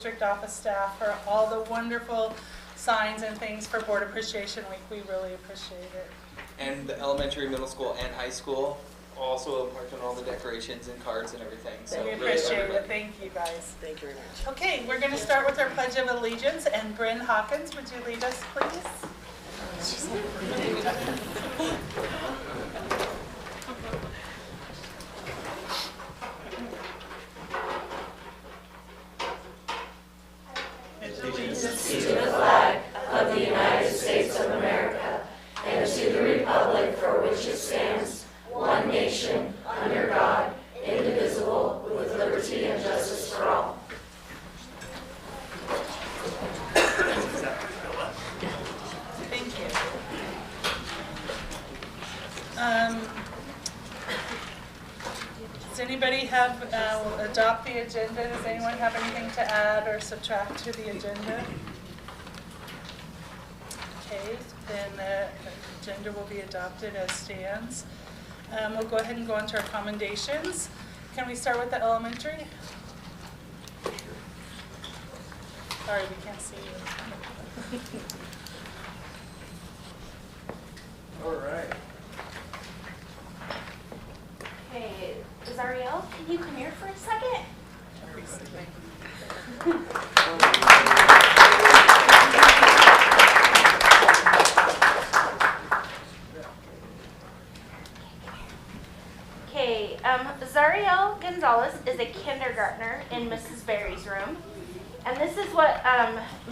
district office staff for all the wonderful signs and things for Board Appreciation Week. We really appreciate it. And the elementary, middle school, and high school also worked on all the decorations and cards and everything. So We really appreciate everybody. it. Thank you, guys. Thank you very much. Okay, we're going to start with our Pledge of Allegiance. And Bryn Hawkins, would you lead us, please? Allegiance to the flag of the United States of America and to the republic for which it stands, one nation, under God, indivisible, with liberty and justice for all. Thank you. Does anybody have, we'll adopt the agenda? Does anyone have anything to add or subtract to the agenda? Okay, then the agenda will be adopted as stands. We'll go ahead and go on to our commendations. Can we start with the elementary? Sorry, we can't see you. All right. Hey, Zariel, can you come here for a second? Okay, Zariel Gonzalez is a kindergartner in Mrs. Berry's room. And this is what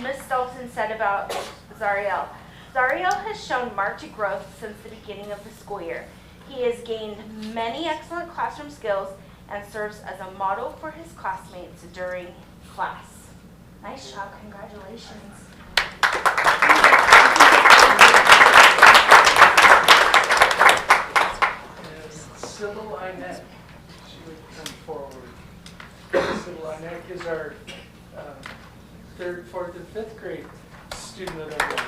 Miss Dalton said about Zariel. Zariel has shown marked growth since the beginning of the school year. He has gained many excellent classroom skills and serves as a model for his classmates during class. Nice job, congratulations. Sybil Inek, she would come forward. Sybil Inek is our 3rd, 4th, and 5th grade student of the year.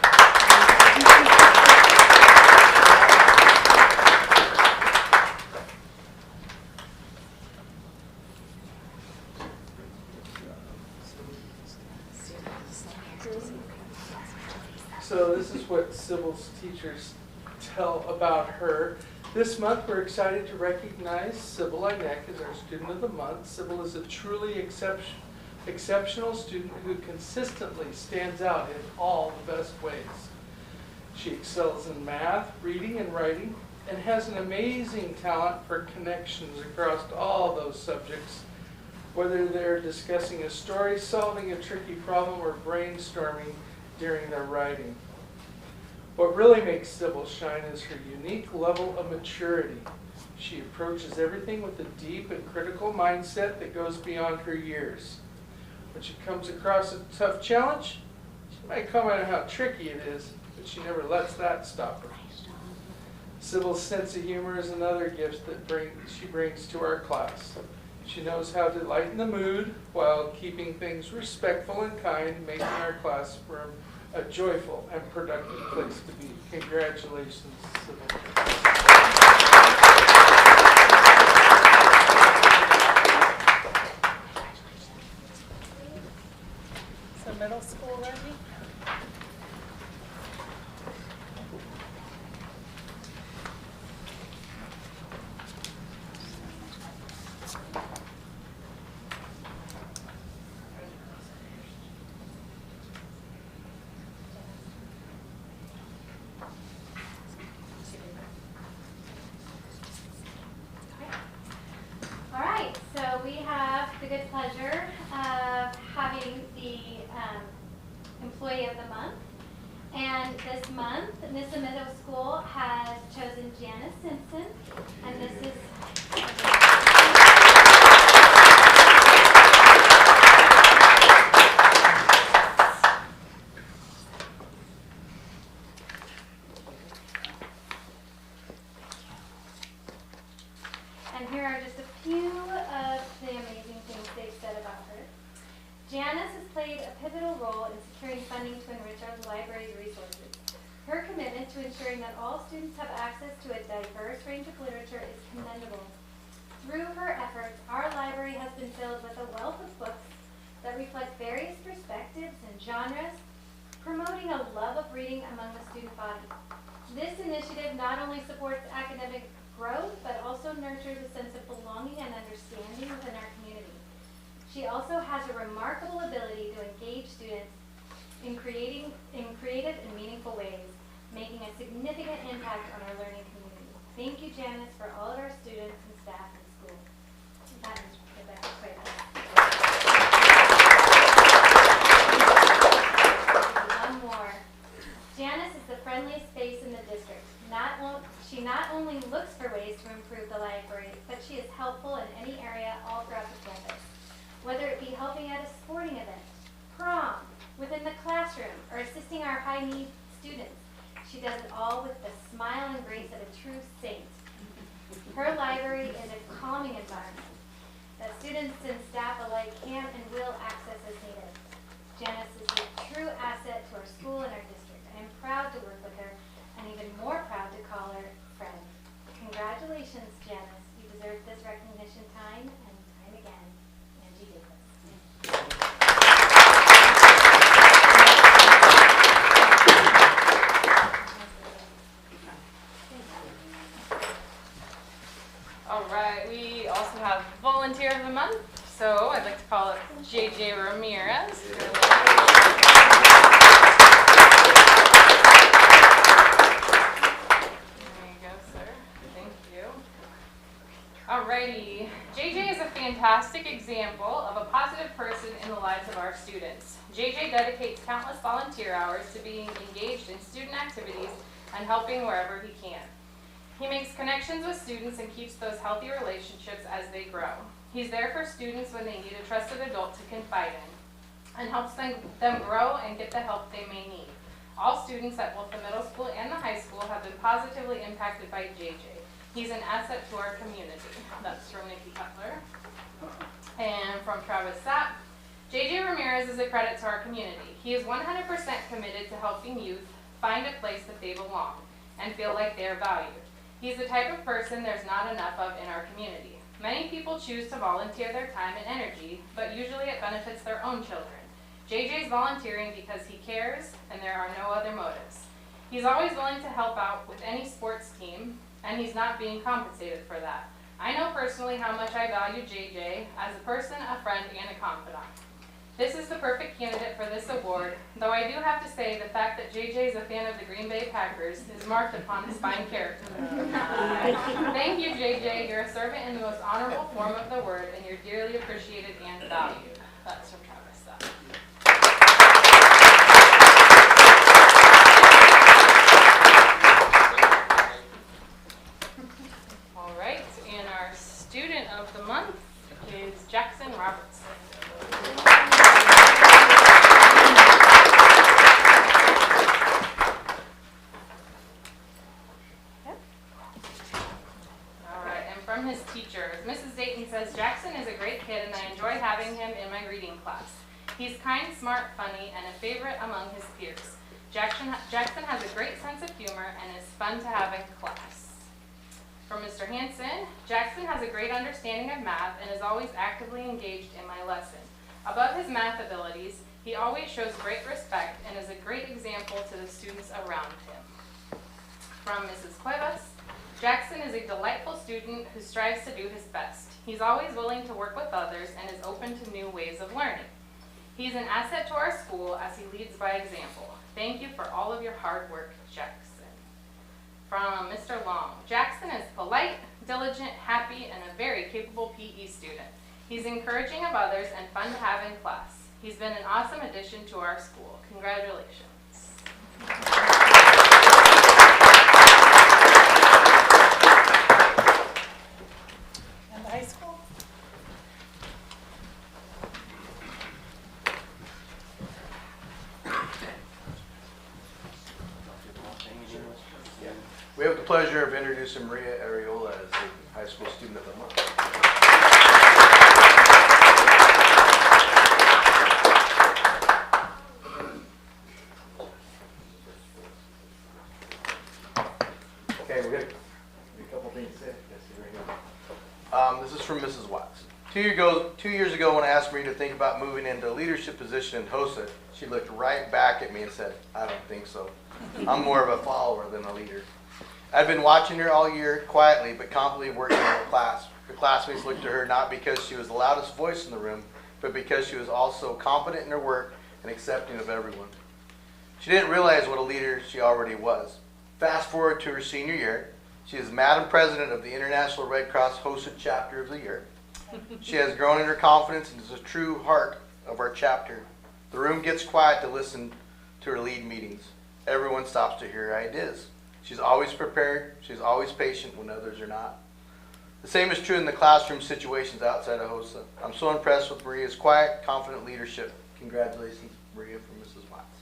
So this is what Sybil's teachers tell about her. This month, we're excited to recognize Sybil Inek as our Student of the Month. Sybil is a truly exceptional student who consistently stands out in all the best ways. She excels in math, reading, and writing, and has an amazing talent for connections across all those subjects, whether they're discussing a story, solving a tricky problem, or brainstorming during their writing. What really makes Sybil shine is her unique level of maturity. She approaches everything with a deep and critical mindset that goes beyond her years. When she comes across a tough challenge, she might comment on how tricky it is, but she never lets that stop her. Sybil's sense of humor is another gift that she brings to our class. She knows how to lighten the mood while keeping things respectful and kind, making our classroom a joyful and productive place to be. Congratulations, Sybil. So middle school ready? All right, so we have the good pleasure of having the Employee of the Month. And this month, Nissa Middle School has chosen Janice Simpson, and this is and here are just a few of the amazing things they've said about her. Janice has played a pivotal role in securing funding to enrich our library's resources. Her commitment to ensuring that all students have access to a diverse range of literature is commendable. Through her efforts, our library has been filled with a wealth of books that reflect various perspectives and genres, promoting a love of reading among the student body. This initiative not only supports academic growth, but also nurtures a sense of belonging and understanding within our community. She also has a remarkable ability to engage students in creative and meaningful ways, making a significant impact on our learning community. Thank you, Janice, for all of our students and staff in school. That is Rebecca Cuevas. One more. Janice is the friendliest face in the district. She not only looks for ways to improve the library, but she is helpful in any area all throughout the campus. Whether it be helping at a sporting event, prom, within the classroom, or assisting our high-need students, she does it all with the smile and grace of a true saint. Her library is a calming environment that students and staff alike can and will access as needed. Janice is a true asset to our school and our district. I am proud to work with her, and even more proud to call her friend. Congratulations, Janice. You deserve this recognition time and time again. Angie Davis. All right, we also have Volunteer of the Month, so I'd like to call it JJ Ramirez. There you go, sir. Thank you. Alrighty, JJ is a fantastic example of a positive person in the lives of our students. JJ dedicates countless volunteer hours to being engaged in student activities and helping wherever he can. He makes connections with students and keeps those healthy relationships as they grow. He's there for students when they need a trusted adult to confide in and helps them grow and get the help they may need. All students at both the middle school and the high school have been positively impacted by JJ. He's an asset to our community. That's from Nikki Cutler. And from Travis Sapp, JJ Ramirez is a credit to our community. He is 100% committed to helping youth find a place that they belong and feel like they are valued. He's the type of person there's not enough of in our community. Many people choose to volunteer their time and energy, but usually it benefits their own children. JJ's volunteering because he cares and there are no other motives. He's always willing to help out with any sports team, and he's not being compensated for that. I know personally how much I value JJ as a person, a friend, and a confidant. This is the perfect candidate for this award, though I do have to say the fact that JJ is a fan of the Green Bay Packers is marked upon his fine character. Thank you, JJ. You're a servant in the most honorable form of the word, and you're dearly appreciated and valued. That's from Travis Sapp. All right, and our student of the month is Jackson Robertson. From his teachers, Mrs. Dayton says, Jackson is a great kid and I enjoy having him in my reading class. He's kind, smart, funny, and a favorite among his peers. Jackson has a great sense of humor and is fun to have in class. From Mr. Hanson, Jackson has a great understanding of math and is always actively engaged in my lesson. Above his math abilities, he always shows great respect and is a great example to the students around him. From Mrs. Cuevas, Jackson is a delightful student who strives to do his best. He's always willing to work with others and is open to new ways of learning. He's an asset to our school as he leads by example. Thank you for all of your hard work, Jackson. From Mr. Long, Jackson is polite, diligent, happy, and a very capable PE student. He's encouraging of others and fun to have in class. He's been an awesome addition to our school. Congratulations. High school? We have the pleasure of introducing Maria Areola as the high school student of the month. Okay, we're good. A couple things to say. Yes, here we go. This is from Mrs. Watson. 2 years ago, when I asked Maria to think about moving into a leadership position in HOSA, she looked right back at me and said, I don't think so. I'm more of a follower than a leader. I'd been watching her all year quietly but confidently working in her class. Her classmates looked to her not because she was the loudest voice in the room, but because she was also confident in her work and accepting of everyone. She didn't realize what a leader she already was. Fast forward to her senior year. She is Madam President of the International Red Cross HOSA Chapter of the Year. She has grown in her confidence and is a true heart of our chapter. The room gets quiet to listen to her lead meetings. Everyone stops to hear her ideas. She's always prepared. She's always patient when others are not. The same is true in the classroom situations outside of HOSA. I'm so impressed with Maria's quiet, confident leadership. Congratulations, Maria, from Mrs. Watts.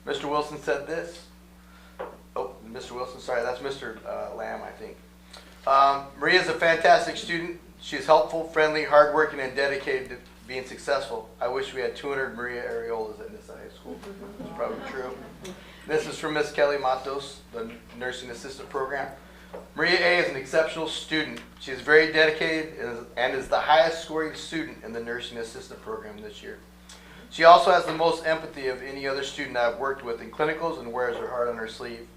Mr. Wilson said this. Oh, Mr. Wilson, sorry, that's Mr. Lamb, I think. Maria's a fantastic student. She's helpful, friendly, hardworking, and dedicated to being successful. I wish we had 200 Maria Areolas at Nissa High School. It's probably true. This is from Miss Kelly Matos, the Nursing Assistant Program. Maria A. is an exceptional student. She is very dedicated and is the highest scoring student in the Nursing Assistant Program this year. She also has the most empathy of any other student I've worked with in clinicals and wears her heart on her sleeve.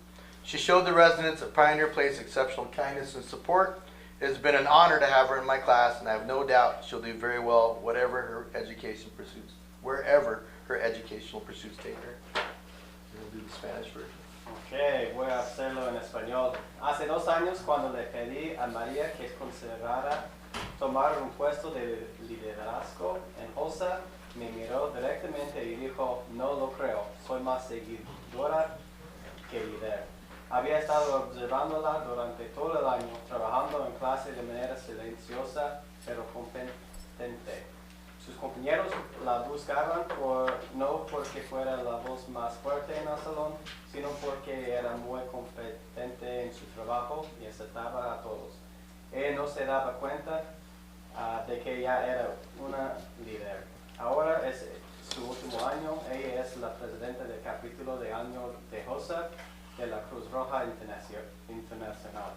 She showed the residents at Pioneer Place exceptional kindness and support. It has been an honor to have her in my class, and I have no doubt she'll do very well wherever her educational pursuits take her. We'll do the Spanish version. Ok, voy a hacerlo en español. Hace 2 años, cuando le pedí a María que considerara tomar un puesto de liderazgo en HOSA, me miró directamente y dijo, no lo creo, soy más seguidora que líder. Había estado observándola durante todo el año, trabajando en clase de manera silenciosa pero competente. Sus compañeros la buscaban no porque fuera la voz más fuerte en el salón, sino porque era muy competente en su trabajo y aceptaba a todos. Ella no se daba cuenta de que ya era una líder. Ahora es su último año. Ella es la presidenta del capítulo de año de HOSA de la Cruz Roja Internacional.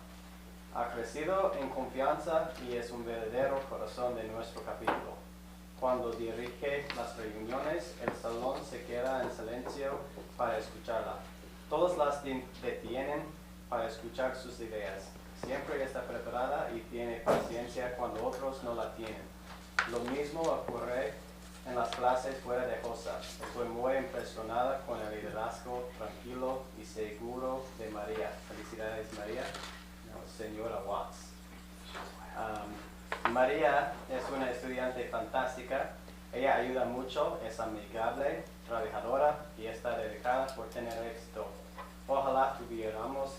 Ha crecido en confianza y es un verdadero corazón de nuestro capítulo. Cuando dirige las reuniones, el salón se queda en silencio para escucharla. Todos las detienen para escuchar sus ideas. Siempre está preparada y tiene paciencia cuando otros no la tienen. Lo mismo ocurre en las clases fuera de HOSA. Estoy muy impresionada con el liderazgo tranquilo y seguro de María. Felicidades, María. Señora Watts. María es una estudiante fantástica. Ella ayuda mucho, es amigable, trabajadora y está dedicada por tener éxito. Ojalá tuviéramos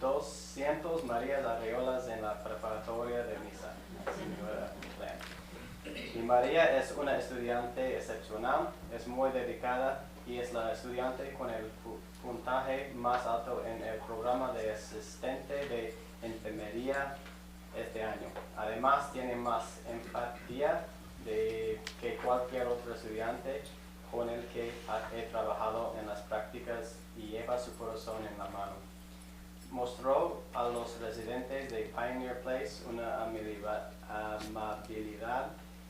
200 Marías Areolas en la preparatoria de Misa. Señora Lamb. Y María es una estudiante excepcional, es muy dedicada y es la estudiante con el puntaje más alto en el programa de asistente de enfermería este año. Además, tiene más empatía que cualquier otro estudiante con el que he trabajado en las prácticas y lleva su corazón en la mano. Mostró a los residentes de Pioneer Place una amabilidad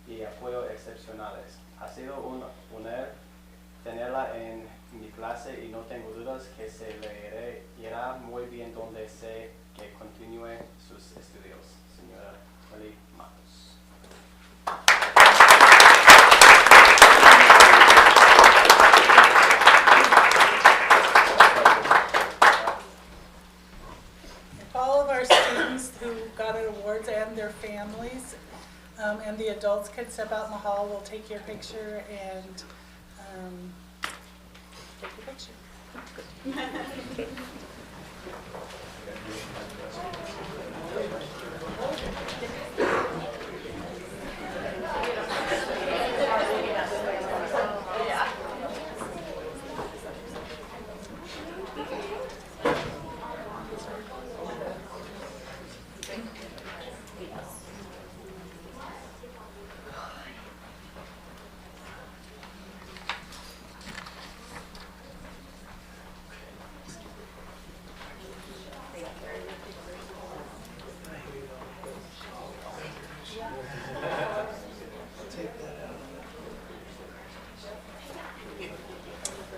y apoyo excepcionales. Ha sido un honor tenerla en mi clase y no tengo dudas que se le irá muy bien donde sé que continúe sus estudios. Señora Kelly Matos. All of our students who got awards and their families and the adults can step out in the hall. We'll take your picture and take your picture.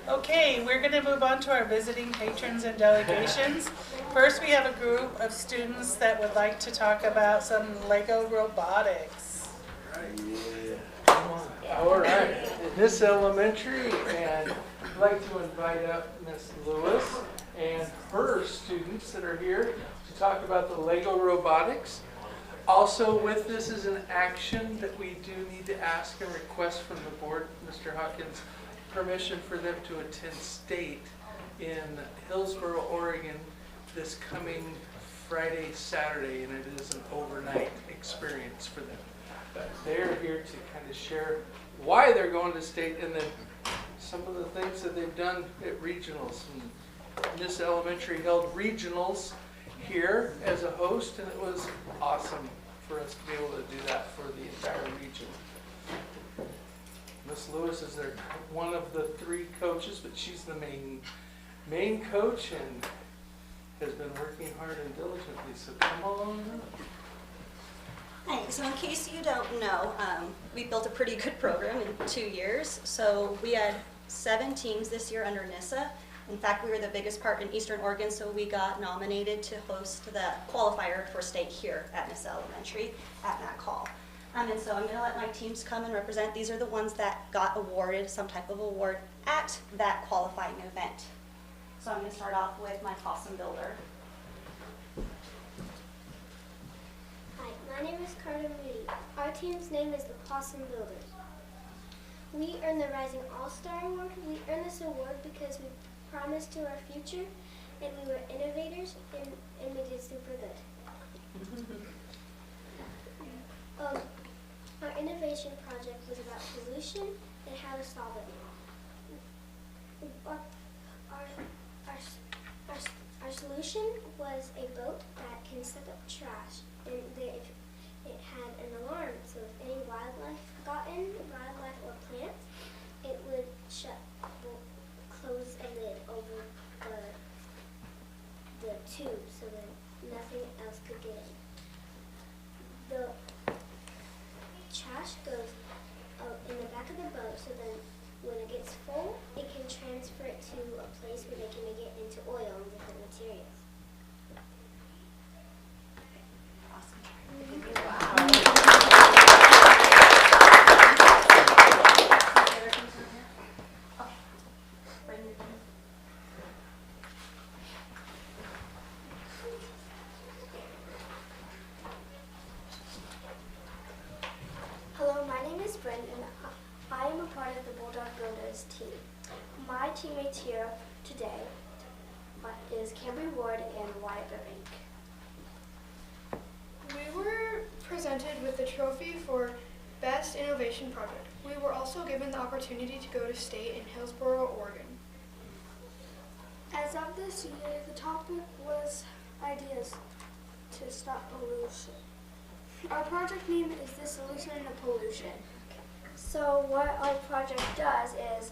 Okay, we're going to move on to our visiting patrons and delegations. First, we have a group of students that would like to talk about some Lego robotics. All right, Miss Elementary, and I'd like to invite up Miss Lewis and her students that are here to talk about the Lego robotics. Also with this is an action that we do need to ask and request from the board, Mr. Hawkins, permission for them to attend state in Hillsboro, Oregon this coming Friday, Saturday, and it is an overnight experience for them. But they're here to kind of share why they're going to state and then some of the things that they've done at regionals. And Miss Elementary held regionals here as a host, and it was awesome for us to be able to do that for the entire region. Miss Lewis is one of the 3 coaches, but she's the main coach and has been working hard and diligently. So come on up. Thanks. So in case you don't know, we built a pretty good program in 2 years. So we had 7 teams this year under NISA. In fact, we were the biggest part in Eastern Oregon, so we got nominated to host the qualifier for state here at NISA Elementary at Matt Call. And so I'm going to let my teams come and represent. These are the ones that got awarded some type of award at that qualifying event. So I'm going to start off with my possum builder. Hi, my name is Carter Moody. Our team's name is the Possum Builders. We earned the Rising All-Star Award. We earned this award because we promised to our future, and we were innovators, and we did super good. Our innovation project was about pollution and how to solve it. Our solution was a boat that can suck up trash, and it had an alarm, so if any wildlife got in, wildlife or plants, it would close a lid over the tube so that nothing else could get in. The trash goes in the back of the boat, so then when it gets full, it can transfer it to a place where they can make it into oil and different materials. Hello, my name is Brenda, and I am a part of the Bulldog Builders team. My teammates here today is Cambry Ward and Wyatt Burbank. We were presented with the trophy for Best Innovation Project. We were also given the opportunity to go to state in Hillsboro, Oregon. As of this year, the topic was ideas to stop pollution. Our project name is the solution to pollution. So what our project does is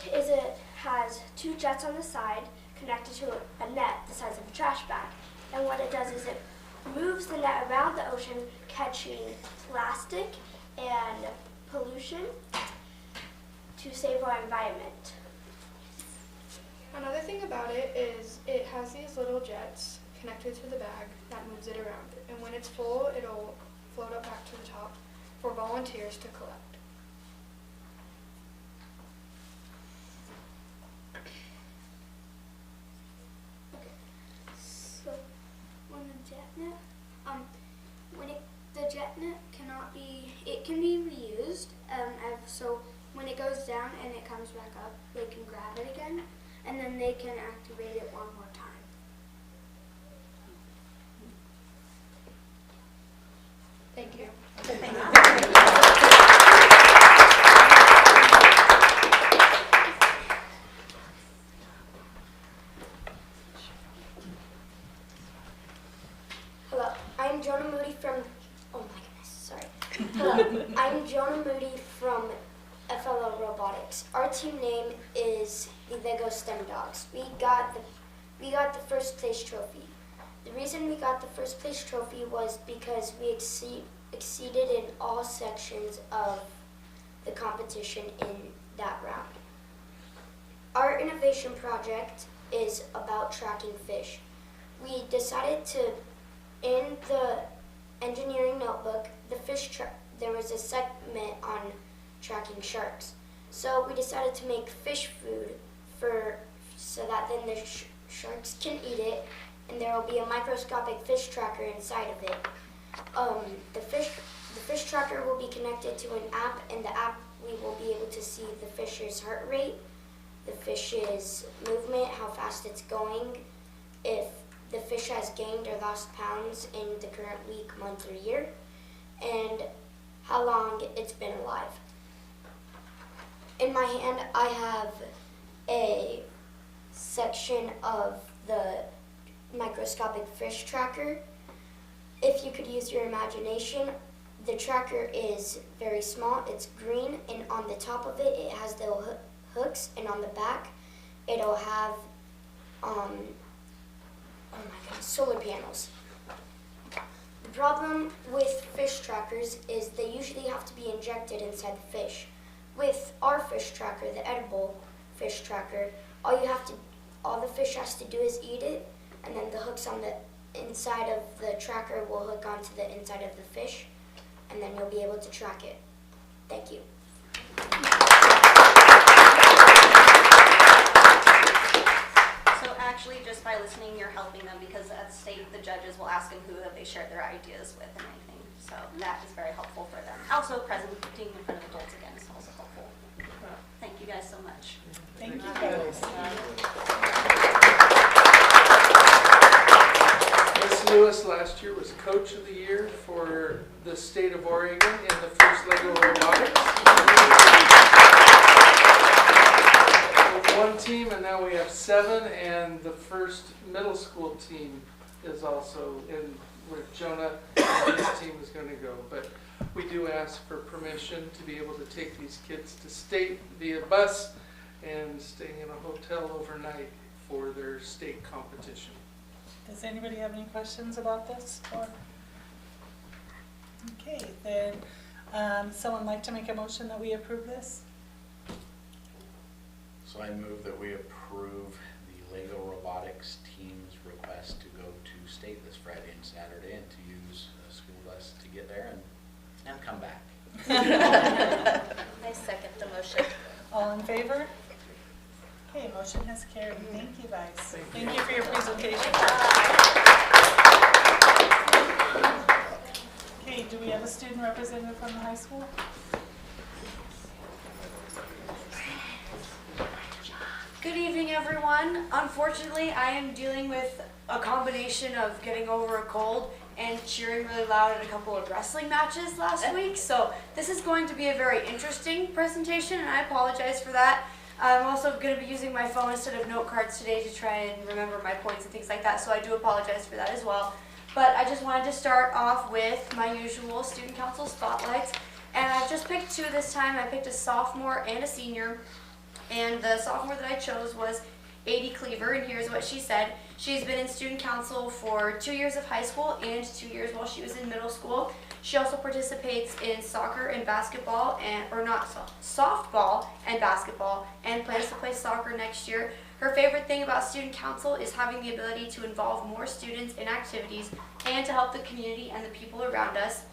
it has 2 jets on the side connected to a net the size of a trash bag. And what it does is it moves the net around the ocean, catching plastic and pollution to save our environment. Another thing about it is it has these little jets connected to the bag that moves it around. And when it's full, it'll float up back to the top for volunteers to collect. Okay. So when the jet net, the jet net it can be reused. So when it goes down and it comes back up, they can grab it again, and then they can activate it one more time. Thank you. Hello, I'm Jonah Moody from, oh my goodness, sorry. Hello, I'm Jonah Moody from FLO Robotics. Our team name is the Lego STEM Dogs. We got the first place trophy. The reason we got the first place trophy was because we exceeded in all sections of the competition in that route. Our innovation project is about tracking fish. We decided to, in the engineering notebook, there was a segment on tracking sharks. So we decided to make fish food so that then the sharks can eat it, and there will be a microscopic fish tracker inside of it. The fish tracker will be connected to an app, and the app we will be able to see the fish's heart rate, the fish's movement, how fast it's going, if the fish has gained or lost pounds in the current week, month, or year, and how long it's been alive. In my hand, I have a section of the microscopic fish tracker. If you could use your imagination, the tracker is very small, it's green, and on the top of it, it has the hooks, and on the back, it'll have, solar panels. The problem with fish trackers is they usually have to be injected inside the fish. With our fish tracker, the edible fish tracker, all the fish has to do is eat it, and then the hooks on the inside of the tracker will hook onto the inside of the fish, and then you'll be able to track it. Thank you. So actually, just by listening, you're helping them, because at state, the judges will ask them who have they shared their ideas with and anything. So that is very helpful for them. Also, presenting in front of adults again is also helpful. Thank you guys so much. Thank you guys. Miss Lewis last year was Coach of the Year for the state of Oregon in the first Lego Robotics. With one team, and now we have 7, and the first middle school team is also in where Jonah and his team is going to go. But we do ask for permission to be able to take these kids to state via bus and staying in a hotel overnight for their state competition. Does anybody have any questions about this? Okay, then someone like to make a motion that we approve this? So I move that we approve the Lego Robotics team's request to go to state this Friday and Saturday and to use a school bus to get there and come back. I second the motion. All in favor? Okay, motion has carried. Thank you guys. Thank you for your presentation. Okay, do we have a student representative from the high school? Good evening, everyone. Unfortunately, I am dealing with a combination of getting over a cold and cheering really loud at a couple of wrestling matches last week. So this is going to be a very interesting presentation, and I apologize for that. I'm also going to be using my phone instead of note cards today to try and remember my points and things like that, so I do apologize for that as well. But I just wanted to start off with my usual student council spotlights, and I've just picked 2 this time. I picked a sophomore and a senior, and the sophomore that I chose was Adi Cleaver, and here's what she said. She's been in student council for 2 years of high school and 2 years while she was in middle school. She also participates in soccer and basketball, softball and basketball, and plans to play soccer next year. Her favorite thing about student council is having the ability to involve more students in activities and to help the community and the people around us.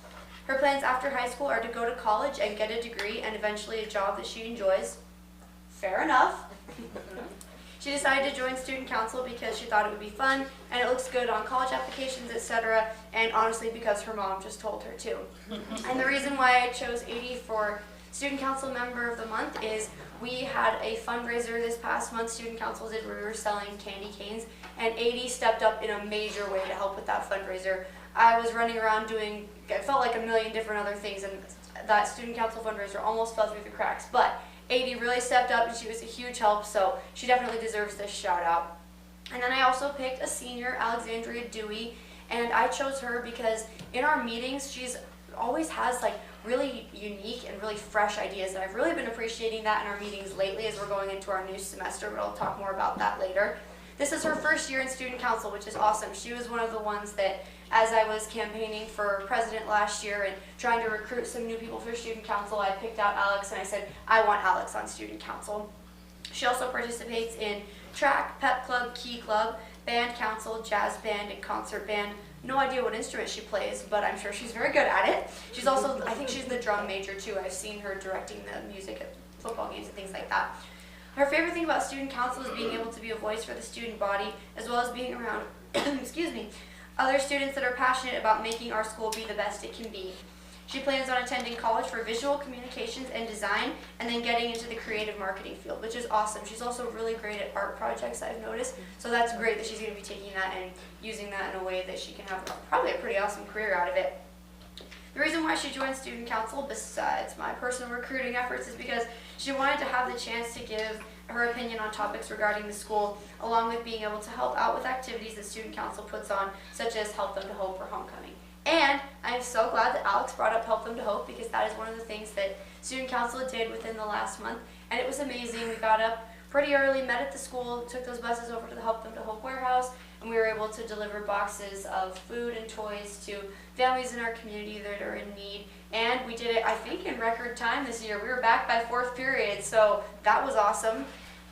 Her plans after high school are to go to college and get a degree and eventually a job that she enjoys. Fair enough. She decided to join student council because she thought it would be fun and it looks good on college applications, etc. And honestly, because her mom just told her to. And the reason why I chose Adi for student council member of the month is we had a fundraiser this past month, student council did, where we were selling candy canes, and Adi stepped up in a major way to help with that fundraiser. I was running around doing, it felt like a million different other things, and that student council fundraiser almost fell through the cracks. But Adi really stepped up and she was a huge help, so she definitely deserves this shout out. And then I also picked a senior, Alexandria Dewey, and I chose her because in our meetings she's always has like really unique and really fresh ideas, and I've really been appreciating that in our meetings lately as we're going into our new semester, but I'll talk more about that later. This is her first year in student council, which is awesome. She was one of the ones that, as I was campaigning for president last year and trying to recruit some new people for student council, I picked out Alex and I said, I want Alex on student council. She also participates in track, pep club, key club, band council, jazz band, and concert band. No idea what instrument she plays, but I'm sure she's very good at it. She's also, I think she's the drum major too. I've seen her directing the music at football games and things like that. Her favorite thing about student council is being able to be a voice for the student body, as well as being around, excuse me, other students that are passionate about making our school be the best it can be. She plans on attending college for visual communications and design, and then getting into the creative marketing field, which is awesome. She's also really great at art projects, I've noticed, so that's great that she's going to be taking that and using that in a way that she can have probably a pretty awesome career out of it. The reason why she joined student council, besides my personal recruiting efforts, is because she wanted to have the chance to give her opinion on topics regarding the school, along with being able to help out with activities that student council puts on, such as Help Them to Hope or Homecoming. And I'm so glad that Alex brought up Help Them to Hope, because that is one of the things that student council did within the last month, and it was amazing. We got up pretty early, met at the school, took those buses over to the Help Them to Hope warehouse, and we were able to deliver boxes of food and toys to families in our community that are in need. And we did it, I think, in record time this year. We were back by fourth period, so that was awesome.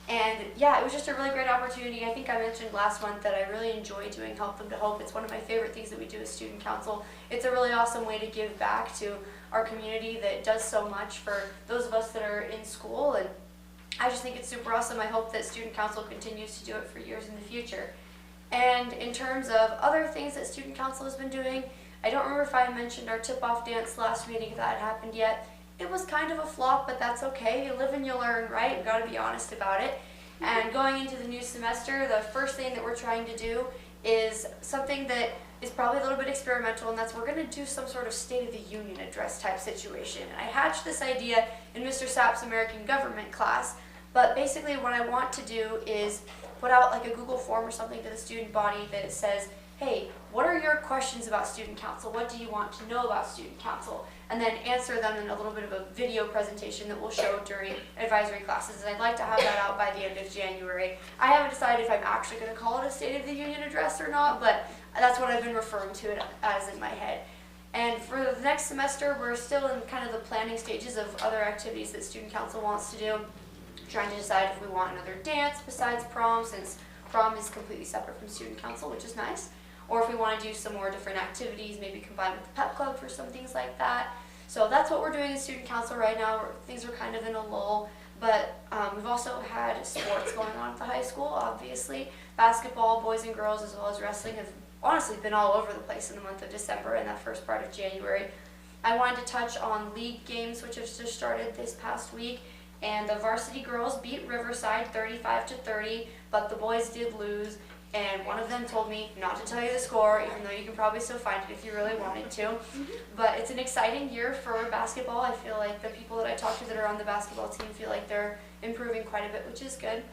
And yeah, it was just a really great opportunity. I think I mentioned last month that I really enjoy doing Help Them to Hope. It's one of my favorite things that we do as student council. It's a really awesome way to give back to our community that does so much for those of us that are in school. And I just think it's super awesome. I hope that student council continues to do it for years in the future. And in terms of other things that student council has been doing, I don't remember if I mentioned our tip-off dance last meeting, if that had happened yet. It was kind of a flop, but that's okay. You live and you learn, right? You've got to be honest about it. And going into the new semester, the first thing that we're trying to do is something that is probably a little bit experimental, and that's we're going to do some sort of State of the Union address type situation. And I hatched this idea in Mr. Sapp's American Government class, but basically what I want to do is put out like a Google form or something to the student body that says, hey, what are your questions about student council? What do you want to know about student council? And then answer them in a little bit of a video presentation that we'll show during advisory classes. And I'd like to have that out by the end of January. I haven't decided if I'm actually going to call it a State of the Union address or not, but that's what I've been referring to it as in my head. And for the next semester, we're still in kind of the planning stages of other activities that student council wants to do. Trying to decide if we want another dance besides prom, since prom is completely separate from student council, which is nice. Or if we want to do some more different activities, maybe combine with the pep club for some things like that. So that's what we're doing in student council right now. Things are kind of in a lull, but we've also had sports going on at the high school, obviously. Basketball, boys and girls, as well as wrestling have honestly been all over the place in the month of December and that first part of January. I wanted to touch on league games, which have just started this past week. And the varsity girls beat Riverside 35-30, but the boys did lose. And one of them told me not to tell you the score, even though you can probably still find it if you really wanted to. But it's an exciting year for basketball. I feel like the people that I talk to that are on the basketball team feel like they're improving quite a bit, which is good.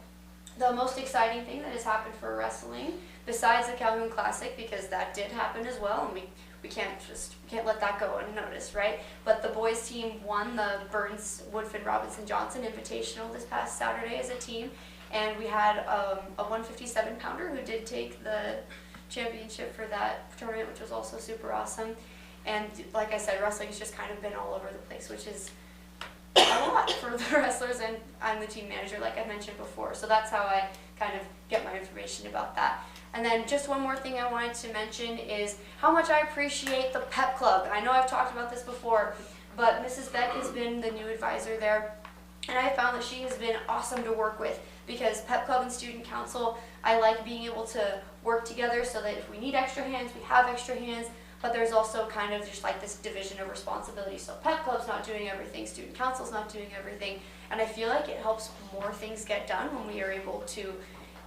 The most exciting thing that has happened for wrestling, besides the Calhoun Classic, because that did happen as well, and we can't let that go unnoticed, right? But the boys team won the Burns Woodfin Robinson Johnson Invitational this past Saturday as a team. And we had a 157-pounder who did take the championship for that tournament, which was also super awesome. And like I said, wrestling's just kind of been all over the place, which is a lot for the wrestlers, and I'm the team manager, like I mentioned before. So that's how I kind of get my information about that. And then just one more thing I wanted to mention is how much I appreciate the Pep Club. I know I've talked about this before, but Mrs. Beck has been the new advisor there. And I found that she has been awesome to work with, because Pep Club and Student Council, I like being able to work together so that if we need extra hands, we have extra hands, but there's also kind of just like this division of responsibility. So Pep Club's not doing everything, Student Council's not doing everything, and I feel like it helps more things get done when we are able to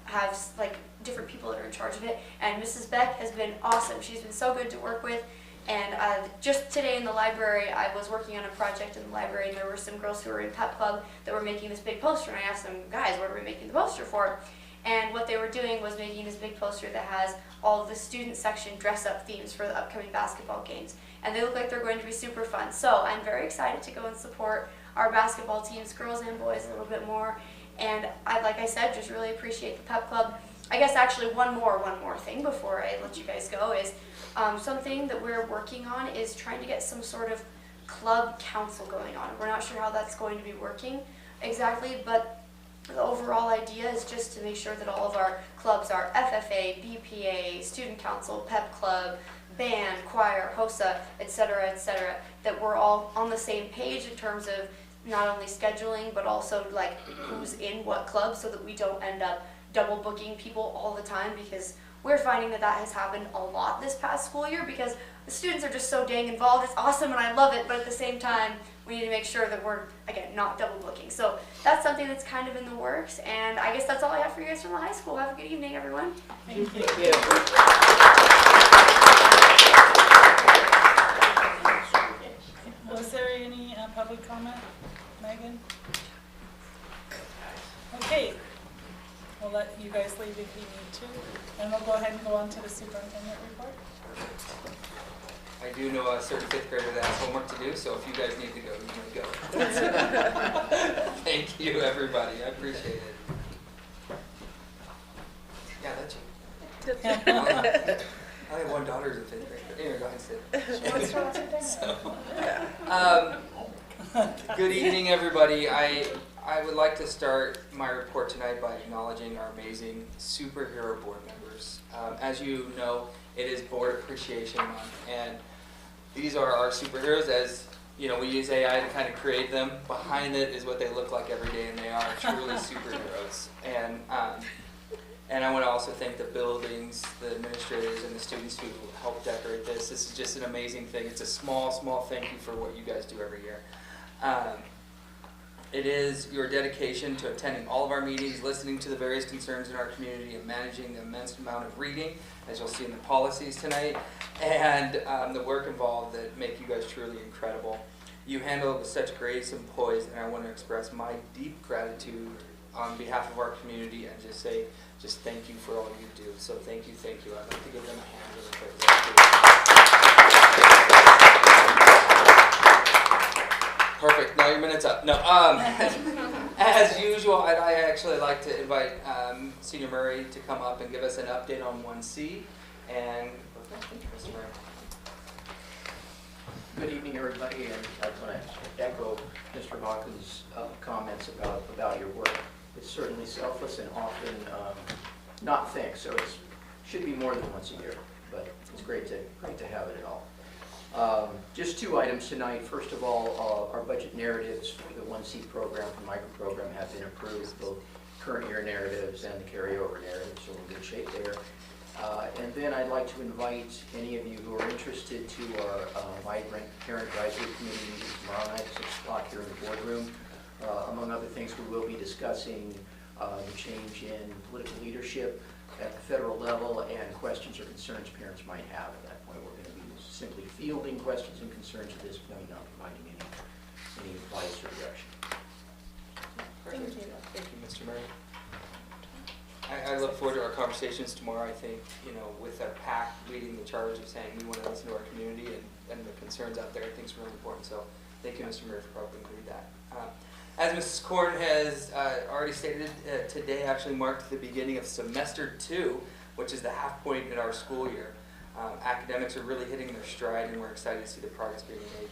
have like different people that are in charge of it. And Mrs. Beck has been awesome. She's been so good to work with. And just today in the library, I was working on a project in the library, and there were some girls who were in Pep Club that were making this big poster, and I asked them, guys, what are we making the poster for? And what they were doing was making this big poster that has all of the student section dress-up themes for the upcoming basketball games. And they look like they're going to be super fun. So I'm very excited to go and support our basketball teams, girls and boys, a little bit more. And like I said, just really appreciate the Pep Club. I guess actually one more thing before I let you guys go is something that we're working on is trying to get some sort of club council going on. We're not sure how that's going to be working exactly, but the overall idea is just to make sure that all of our clubs are FFA, BPA, student council, pep club, band, choir, HOSA, etc., that we're all on the same page in terms of not only scheduling but also like who's in what club, so that we don't end up double booking people all the time, because we're finding that has happened a lot this past school year because the students are just so dang involved. It's awesome and I love it, but at the same time we need to make sure that we're, again, not double booking. So that's something that's kind of in the works, and I guess that's all I have for you guys from the high school. Have a good evening, everyone. Thank you. Was there any public comment, Megan? Okay, we'll let you guys leave if you need to, and we'll go ahead and go on to the superintendent report. I do know a certain fifth grader that has homework to do, so if you guys need to go, you may go. Thank you, everybody. I appreciate it. Yeah, that's you. I have one daughter who's a fifth grader. Anyway, go ahead and sit. Good evening, everybody. I would like to start my report tonight by acknowledging our amazing superhero board members. As you know, it is Board Appreciation Month, and these are our superheroes. As you know, we use AI to kind of create them. Behind it is what they look like every day, and they are truly superheroes. And I want to also thank the buildings, the administrators, and the students who helped decorate this. This is just an amazing thing. It's a small thank you for what you guys do every year. It is your dedication to attending all of our meetings, listening to the various concerns in our community, and managing the immense amount of reading, as you'll see in the policies tonight, and the work involved that make you guys truly incredible. You handle it with such grace and poise, and I want to express my deep gratitude on behalf of our community and just say, thank you for all you do. So thank you. I'd like to give them a hand really quick. Perfect. Now your minute's up. No. As usual, I'd actually like to invite Senior Murray to come up and give us an update on 1C. And thank you, Mr. Murray. Good evening, everybody, and I want to echo Mr. Hawkins' comments about your work. It's certainly selfless and often not thanked, so it should be more than once a year, but it's great to have it at all. Just two items tonight. First of all, our budget narratives for the 1C program and micro program have been approved, both current year narratives and the carryover narratives, so we're in good shape there. And then I'd like to invite any of you who are interested to our Vibrant Parent Advisory Committee meeting tomorrow night at 6 o'clock here in the boardroom. Among other things, we will be discussing the change in political leadership at the federal level and questions or concerns parents might have. At that point, we're going to be simply fielding questions and concerns at this point, not providing any advice or direction. Thank you. Thank you, Mr. Murray. I look forward to our conversations tomorrow. I think, with our PAC leading the charge of saying we want to listen to our community and the concerns out there, I think is really important. So thank you, Mr. Murray, for helping lead that. As Mrs. Korn has already stated, today actually marked the beginning of semester 2, which is the half point in our school year. Academics are really hitting their stride, and we're excited to see the progress being made.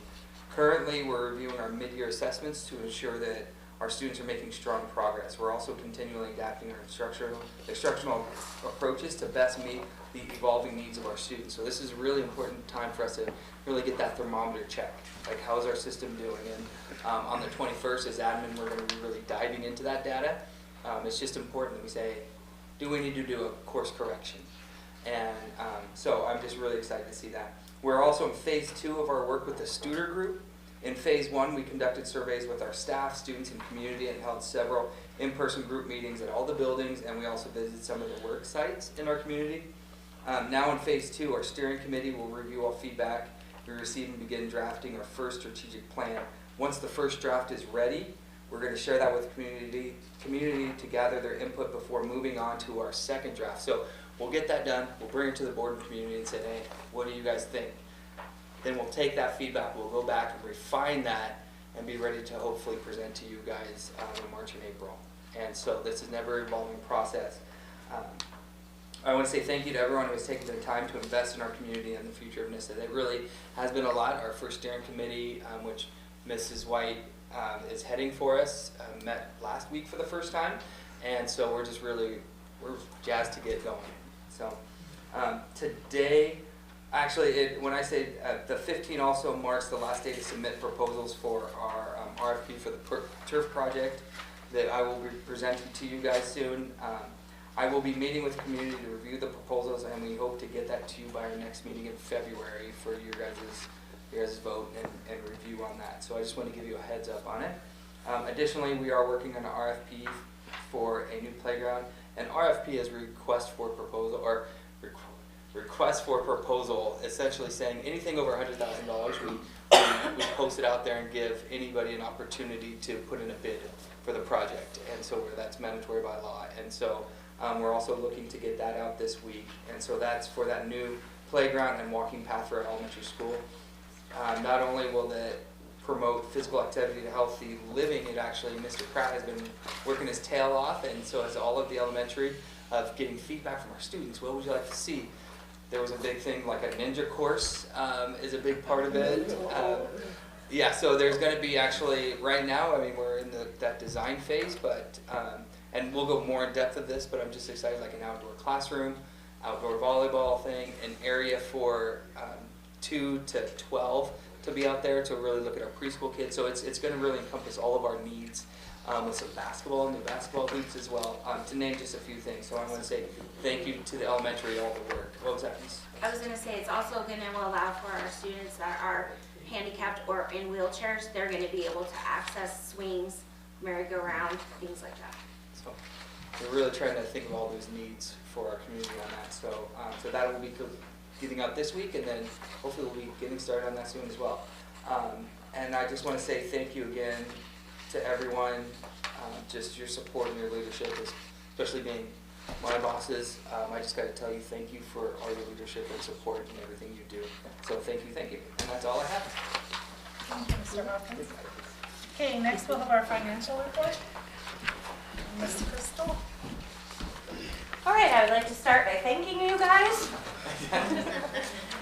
Currently, we're reviewing our mid-year assessments to ensure that our students are making strong progress. We're also continually adapting our instructional approaches to best meet the evolving needs of our students. So this is a really important time for us to really get that thermometer checked. Like, how is our system doing? And on the 21st, as admin, we're going to be really diving into that data. It's just important that we say, do we need to do a course correction? And so I'm just really excited to see that. We're also in phase 2 of our work with the Studer Group. In phase 1, we conducted surveys with our staff, students, and community, and held several in-person group meetings at all the buildings, and we also visited some of the work sites in our community. Now in phase 2, our steering committee will review all feedback we receive and begin drafting our first strategic plan. Once the first draft is ready, we're going to share that with the community to gather their input before moving on to our second draft. So we'll get that done, we'll bring it to the board and community and say, hey, what do you guys think? Then we'll take that feedback, we'll go back and refine that and be ready to hopefully present to you guys in March and April. And so this is a never evolving process. I want to say thank you to everyone who has taken the time to invest in our community and the future of NISA. It really has been a lot. Our first steering committee, which Mrs. White is heading for us, met last week for the first time, and so we're jazzed to get going. So today, actually, when I say the 15th also marks the last day to submit proposals for our RFP for the turf project that I will be presenting to you guys soon. I will be meeting with the community to review the proposals, and we hope to get that to you by our next meeting in February for your guys' vote and review on that. So I just want to give you a heads up on it. Additionally, we are working on an RFP for a new playground. An RFP is request for proposal, or request for proposal, essentially saying anything over $100,000, we post it out there and give anybody an opportunity to put in a bid for the project, and so that's mandatory by law. And so we're also looking to get that out this week, and so that's for that new playground and walking path for our elementary school. Not only will it promote physical activity and healthy living, it actually, Mr. Pratt has been working his tail off, and so has all of the elementary, of getting feedback from our students. What would you like to see? There was a big thing, like a ninja course is a big part of it. Yeah, so there's going to be actually, right now, I mean, we're in that design phase, but, and we'll go more in depth of this, but I'm just excited, like an outdoor classroom, outdoor volleyball thing, an area for 2 to 12 to be out there to really look at our preschool kids. So it's going to really encompass all of our needs, with some basketball, new basketball hoops as well, to name just a few things. So I want to say thank you to the elementary, all the work. What was that, Miss? I was going to say it's also going to allow for our students that are handicapped or in wheelchairs, they're going to be able to access swings, merry-go-round, things like that. So we're really trying to think of all those needs for our community on that. So so that will be getting out this week, and then hopefully we'll be getting started on that soon as well. And I just want to say thank you again to everyone, just your support and your leadership, especially being my bosses. I just got to tell you thank you for all your leadership and support and everything you do. So thank you. And that's all I have. Thank you, Mr. Hawkins. Okay, next we'll have our financial report. Ms. Crystal. All right, I would like to start by thanking you guys.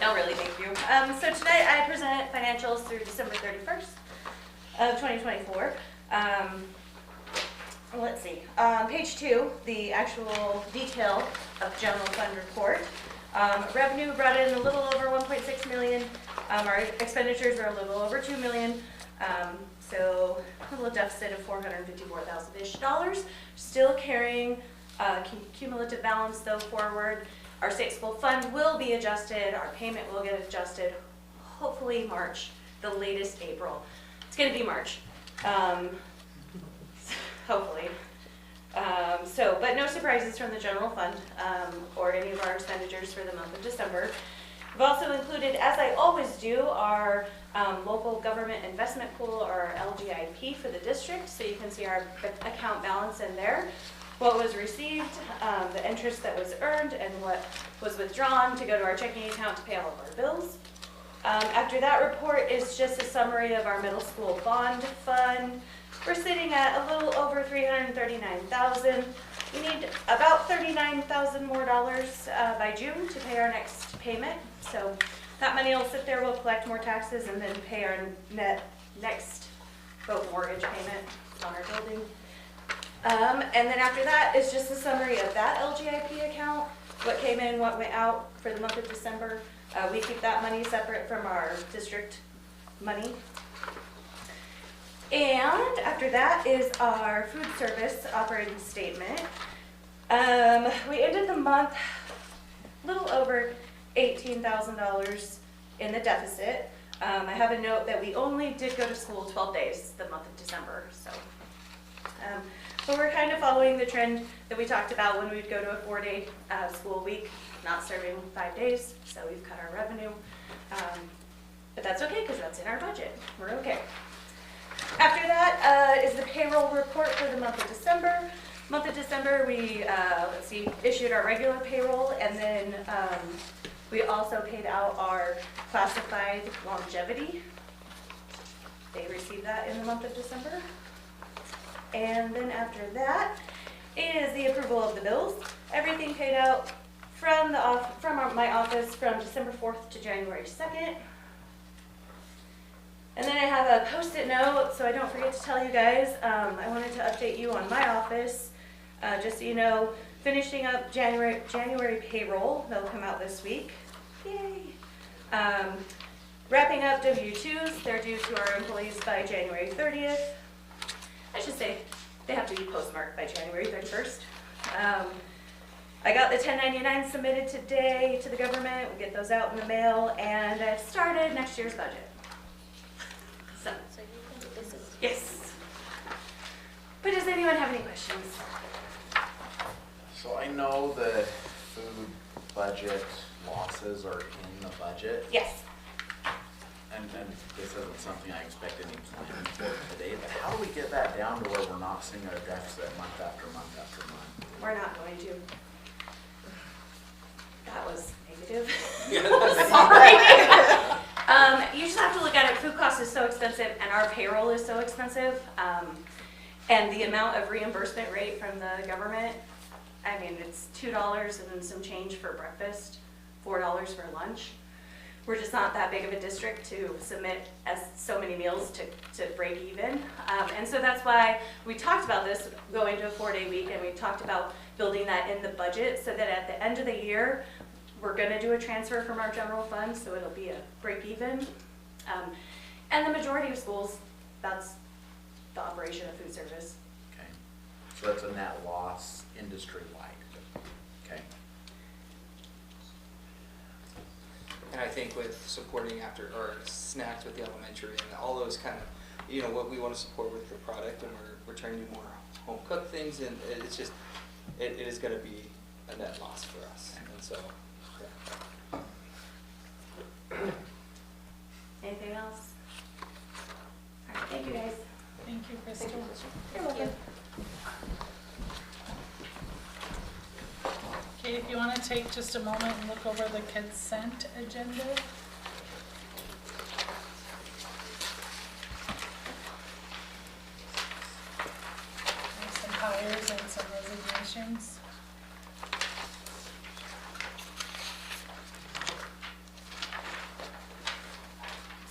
No, really, thank you. So tonight I present financials through December 31st of 2024. Let's see, page 2, the actual detail of general fund report. Revenue brought in a little over 1.6 million. Our expenditures were a little over 2 million. So a little deficit of $454,000-ish. Still carrying cumulative balance though forward. Our state school fund will be adjusted. Our payment will get adjusted. Hopefully March, the latest April. It's going to be March. Hopefully. But no surprises from the general fund or any of our expenditures for the month of December. We've also included, as I always do, our local government investment pool, or LGIP, for the district, so you can see our account balance in there, what was received, the interest that was earned, and what was withdrawn to go to our checking account to pay all of our bills. After that report is just a summary of our middle school bond fund. We're sitting at a little over $339,000. We need about $39,000 more by June to pay our next payment. So that money will sit there, we'll collect more taxes, and then pay our next boat mortgage payment on our building. And then after that is just a summary of that LGIP account, what came in, what went out for the month of December. We keep that money separate from our district money. And after that is our food service operating statement. We ended the month a little over $18,000 in the deficit. I have a note that we only did go to school 12 days the month of December. So, but we're kind of following the trend that we talked about when we'd go to a 4-day school week, not serving 5 days. So we've cut our revenue. But that's okay because that's in our budget. We're okay. After that is the payroll report for the month of December. Month of December, we issued our regular payroll, and then we also paid out our classified longevity. They received that in the month of December. And then after that is the approval of the bills. Everything paid out from my office from December 4th to January 2nd. And then I have a post-it note, so I don't forget to tell you guys, I wanted to update you on my office. Just so you know, finishing up January payroll, that'll come out this week. Yay! Wrapping up W-2s, they're due to our employees by January 30th. I should say, they have to be postmarked by January 31st. I got the 1099 submitted today to the government. We'll get those out in the mail, and I've started next year's budget. So yes. But does anyone have any questions? So I know the food budget losses are in the budget. Yes. And this isn't something I expect any plan for today, but how do we get that down to where we're not seeing a deficit month after month after month? We're not going to. That was negative. Sorry. You just have to look at it. Food cost is so expensive, and our payroll is so expensive. And the amount of reimbursement rate from the government, I mean, it's $2 and some change for breakfast, $4 for lunch. We're just not that big of a district to submit as so many meals to break even. And so that's why we talked about this going to a 4-day week, and we talked about building that in the budget so that at the end of the year, we're gonna do a transfer from our general fund, so it'll be a break even. And the majority of schools, that's the operation of food service. Okay, so that's a net loss industry-wide. Okay. And I think with supporting after or snacks with the elementary and all those kind of, you know, what we want to support with the product, and we're trying to do more home cooked things, and it's just it is going to be a net loss for us, and so. Yeah. Anything else? All right, thank you guys. Thank you, Crystal. You're welcome. Okay, if you want to take just a moment and look over the consent agenda. There's some hires and some resignations.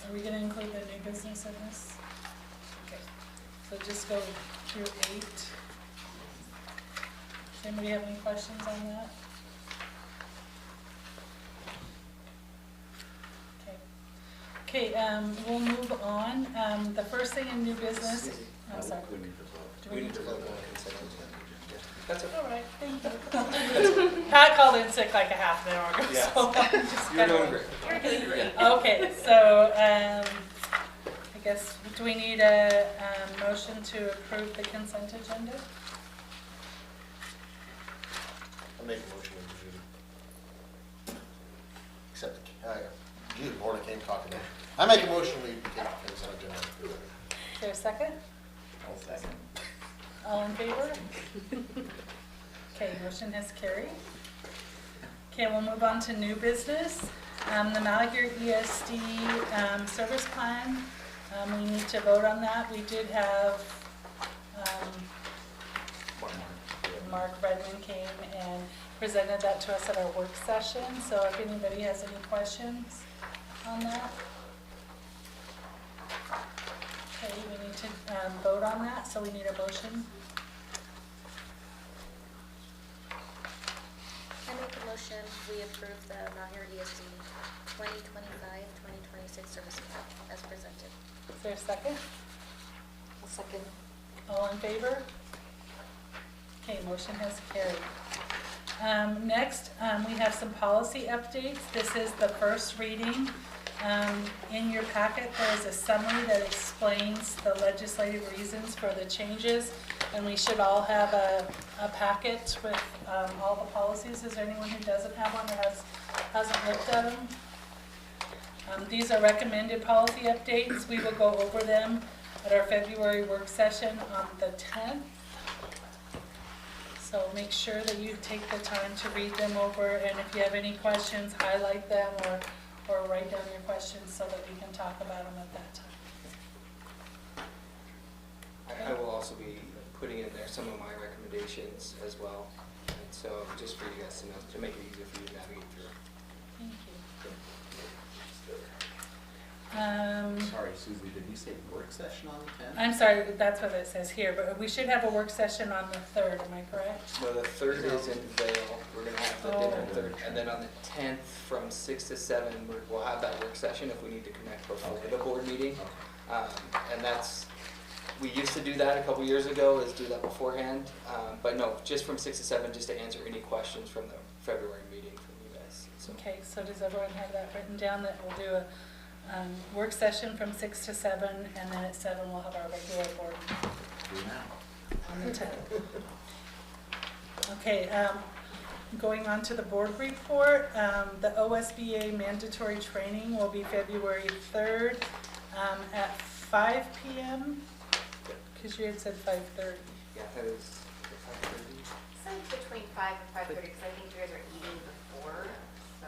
Are we going to include the new business in this? Okay, so just go through 8. Does anybody have any questions on that? Okay, we'll move on. The first thing in new business, I'm sorry. Do We need to vote on consent agenda. That's okay. All right, thank you. Pat called in sick like a half an hour ago, Yeah. so I'm just You're kinda- doing great. You're doing great. Okay, so, I guess, do we need a, motion to approve the consent agenda? I make a motion to accept the, geez, morning came talking. I make a motion we take the consent agenda. Is there a second? I'll second. All in favor? Okay, motion has carried. Okay, we'll move on to new business. The Malheur ESD service plan, we need to vote on that. We did have Mark Redmond came and presented that to us at our work session, so if anybody has any questions on that. Okay, we need to vote on that, so we need a motion. I make a motion, we approve the Malheur ESD 2025-2026 service plan as presented. Is there a second? I'll second. All in favor? Okay, motion has carried. Next, we have some policy updates. This is the first reading. In your packet, there is a summary that explains the legislative reasons for the changes, and we should all have a packet with all the policies. Is there anyone who doesn't have one or hasn't looked at them? These are recommended policy updates. We will go over them at our February work session on the 10th. So make sure that you take the time to read them over, and if you have any questions, highlight them or write down your questions so that we can talk about them at that time. I will also be putting in there some of my recommendations as well. And so just for you guys to know, to make it easier for you to navigate through. Thank you. Sorry, Susie, did you say work session on the 10th? I'm sorry, that's what it says here, but we should have a work session on the 3rd, am I correct? No, the 3rd is in Vail, we're gonna have the dinner Oh. 3rd, and then on the 10th from 6 to 7, we'll have that work session if we need to connect before the board meeting. And that's, we used to do that a couple years ago, is do that beforehand, but no, just from 6 to 7, just to answer any questions from the February meeting from you guys. So, Okay, so does everyone have that written down, that we'll do a work session from 6 to 7, and then at 7 we'll have our regular board meeting Do now. on the 10th. Okay, going on to the board report, the OSBA mandatory training will be February 3rd at 5 p.m. Because you had said 5:30. yeah, that is 5:30. So between 5 and 5:30, because I think you guys are eating before.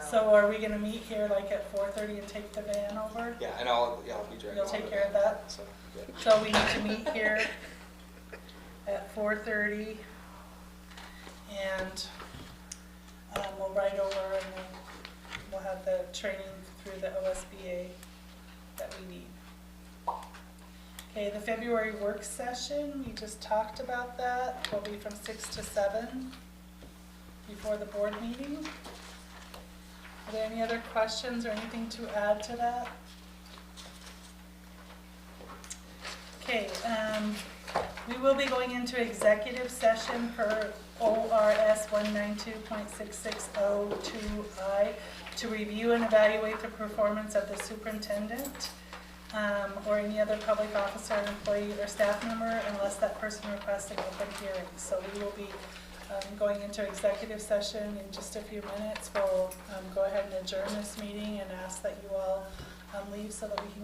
So are we gonna meet here like at 4:30 and take the van over? Yeah, and I'll be driving. You'll all take of care of that? So, yeah. So we need to meet here at 4:30, and we'll ride over, and then we'll have the training through the OSBA that we need. Okay, the February work session, we just talked about that, will be from 6 to 7 before the board meeting. Are there any other questions or anything to add to that? Okay, we will be going into executive session per ORS 192.6602I to review and evaluate the performance of the superintendent or any other public officer, employee, or staff member unless that person requests an open hearing. So we will be going into executive session in just a few minutes. We'll go ahead and adjourn this meeting and ask that you all leave so that we can